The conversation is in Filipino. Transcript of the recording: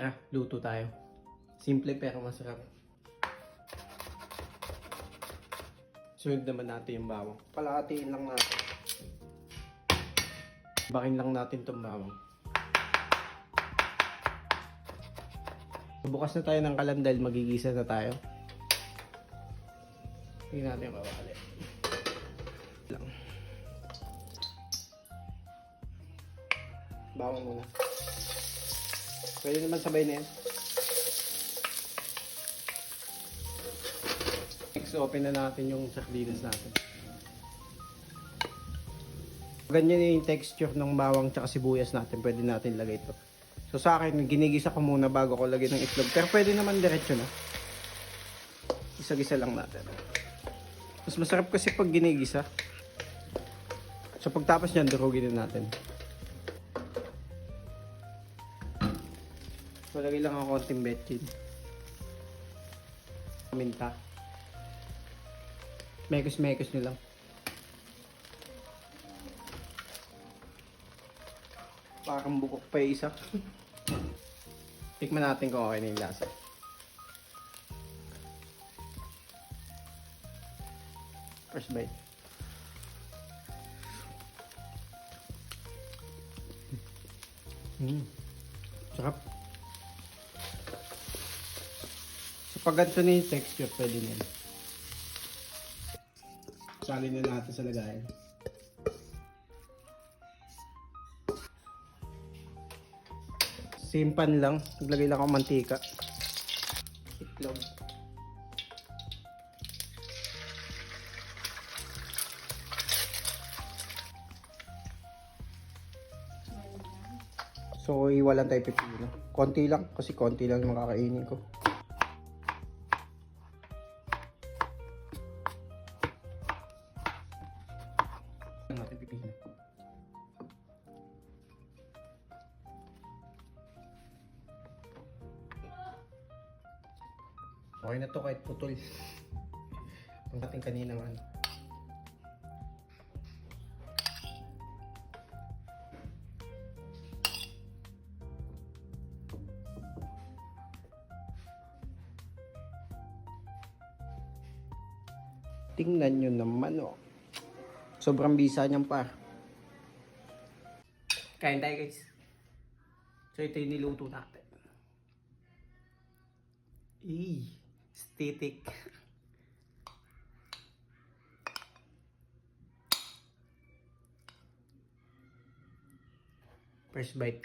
Tara, luto tayo. Simple pero masarap. Sunod naman natin yung bawang. Palahatiin lang natin. Bakin lang natin itong bawang. Bukas na tayo ng kalan dahil magigisa na tayo. Tingnan natin yung kawali. Lang. Bawang muna. Pwede naman sabay na yan. Next, open na natin yung sardinas natin. Ganyan yung texture ng bawang tsaka sibuyas natin. Pwede natin lagay ito. So sa akin, ginigisa ko muna bago ko lagay ng itlog. Pero pwede naman diretso na. Isa-gisa lang natin. Mas masarap kasi pag ginigisa. So pagtapos nyan, durugin na natin. Malagay lang ang konting betchin. Minta. Mekos-mekos nyo lang. Parang bukok pa yung isa. Tikman natin kung okay na yung lasa. First bite. Sarap. So pag ganito na yung texture, pwede na yun. Salin na natin sa lagayan. Same pan lang. Naglagay lang ako mantika. Itlog. So, iwalan tayo pipino. Konti lang. Kasi konti lang yung makakainin ko. Natin pipino. Okay na to kahit putol. Ang ating kaninang ano. Tingnan nyo naman oh. Sobrang bisa niyang par. Kain tayo guys. So ito yung niluto natin. Stitik. First bite.